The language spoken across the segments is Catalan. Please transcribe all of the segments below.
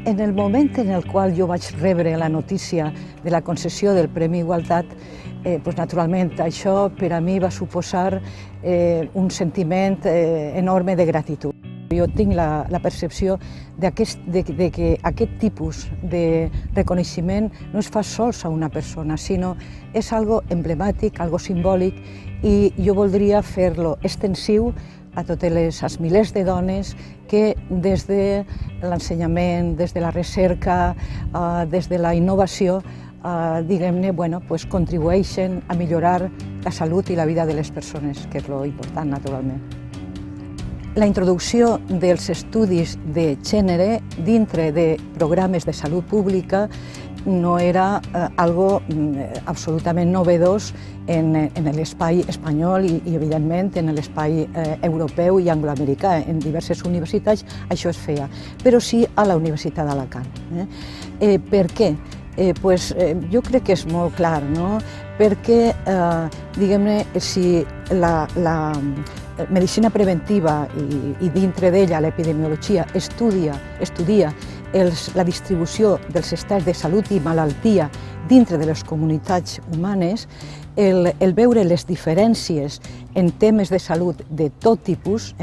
En el moment en el qual jo vaig rebre la notícia de la concessió del Premi Igualtat, naturalment això per a mi va suposar un sentiment enorme de gratitud. Jo tinc la percepció de que aquest tipus de reconeixement no es fa sols a una persona, sinó és algo emblemàtic, algo simbòlic, i jo voldria fer-lo extensiu a totes les milers de dones que des de l'ensenyament, des de la recerca, des de la innovació, diguem-ne, contribueixen a millorar la salut i la vida de les persones, que és lo important, naturalment. La introducció dels estudis de gènere dintre de programes de salut pública no era algo absolutament novedós en l'espai espanyol i evidentment, en l'espai europeu i angloamericà. En diverses universitats això es feia, però sí a la Universitat d'Alacant. Per què? Jo crec que és molt clar, no? Perquè, diguem-ne, si la medicina preventiva i dintre d'ella l'epidemiologia estudia la distribució dels estats de salut i malaltia dintre de les comunitats humanes, el veure les diferències en temes de salut de tot tipus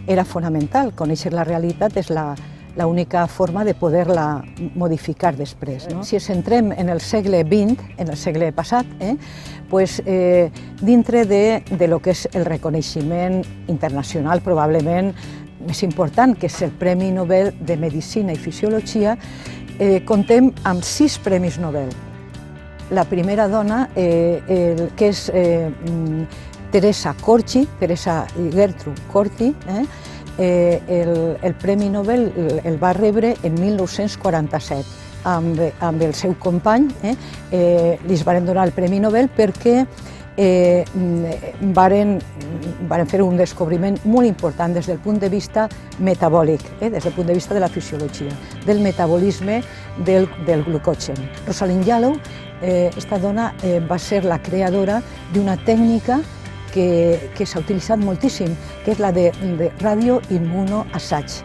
era fonamental. Conèixer la realitat és l'única forma de poder-la modificar després. Si ens centrem en el segle XX, en el segle passat, dintre de lo que és el reconeixement internacional probablement més important, que és el Premi Nobel de Medicina i Fisiologia, comptem amb 6 premis Nobel. La primera dona, que és Teresa Gertrude Corti, el Premi Nobel el va rebre en 1947 amb el seu company. Li van donar el Premi Nobel perquè varen fer un descobriment molt important des del punt de vista metabòlic, des del punt de vista de la fisiologia, del metabolisme del glucogen. Rosalind Yalow, esta dona, va ser la creadora d'una tècnica que s'ha utilitzat moltíssim, que és la de radioimmunoassaig.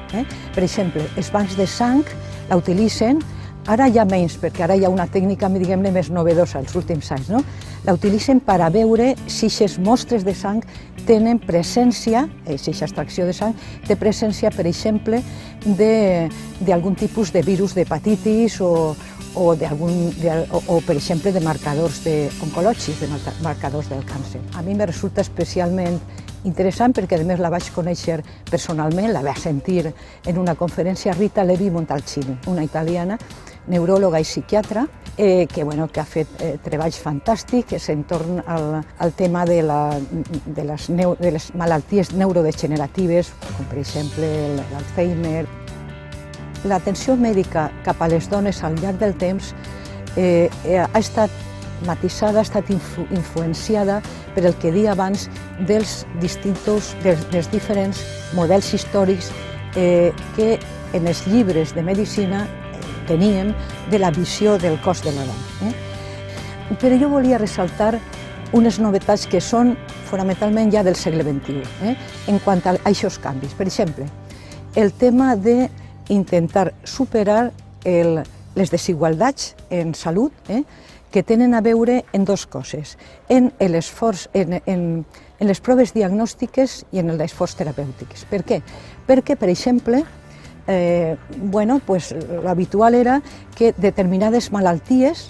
Per exemple, els bancs de sang la utilitzen, ara ja menys, perquè ara hi ha una tècnica, diguem-ne, més novedosa els últims anys, no? La utilitzen per a veure si aquestes mostres de sang tenen presència, si aquesta extracció de sang té presència, per exemple, d'algun tipus de virus d'hepatitis o, per exemple, de marcadors oncològics, de marcadors del càncer. A mi me resulta especialment interessant perquè, a més, la vaig conèixer personalment, la vaig sentir en una conferència, Rita Levi Montalcini, una italiana, neuròloga i psiquiatra, que ha fet treballs fantàstics entorn al tema de les malalties neurodegeneratives, com per exemple l'Alzheimer. L'atenció mèdica cap a les dones al llarg del temps ha estat matisada, ha estat influenciada per el que deia abans dels diferents models històrics que en els llibres de medicina teníem de la visió del cos de la dona. Però jo volia ressaltar unes novetats que són fonamentalment ja del segle XXI en quant a aquests canvis. Per exemple, el tema d'intentar superar les desigualtats en salut que tenen a veure en dues coses, en l'esforç, en les proves diagnòstiques i en l'esforç terapèutiques. Per què? Perquè, per exemple, l'habitual era que determinades malalties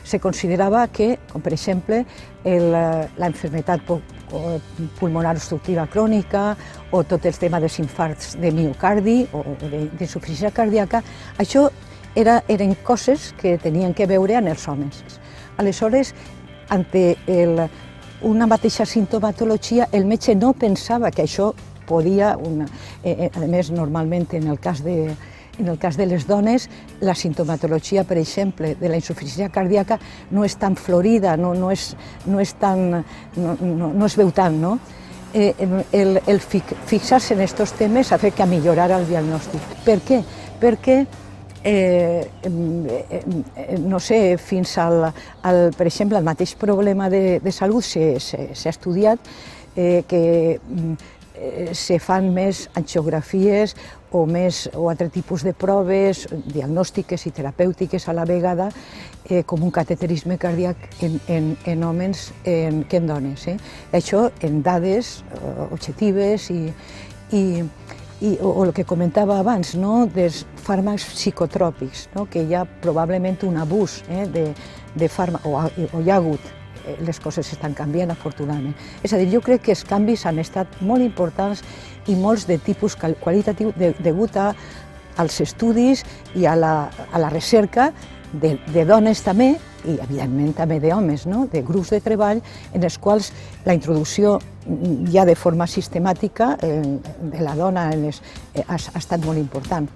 se considerava que, com per exemple la enfermedad pulmonar obstructiva crònica o tot el tema dels infarts de miocardi o d'insuficiència cardíaca, això eren coses que tenien que veure en els homes. Aleshores, ante una mateixa simptomatologia, el metge no pensava que això podia, a més, normalment en el cas de les dones, la simptomatologia, per exemple, de la insuficiència cardíaca no és tan florida, no es veu tant, no? El fixar-se en aquests temes ha fet que millorara el diagnòstic. Per què? Perquè, no sé, fins per exemple, el mateix problema de salut s'ha estudiat que se fan més angiografies o altres tipus de proves diagnòstiques i terapèutiques a la vegada, com un cateterisme cardíac en homes que en dones. Això en dades objectives o el que comentava abans, dels fàrmacs psicotròpics, que hi ha probablement un abús de fàrmacs, o hi ha hagut. Les coses estan canviant, afortunadament. És a dir, jo crec que els canvis han estat molt importants i molts de tipus qualitatiu degut als estudis i a la recerca de dones també, i evidentment també d'homes, de grups de treball en els quals la introducció ja de forma sistemàtica de la dona ha estat molt important.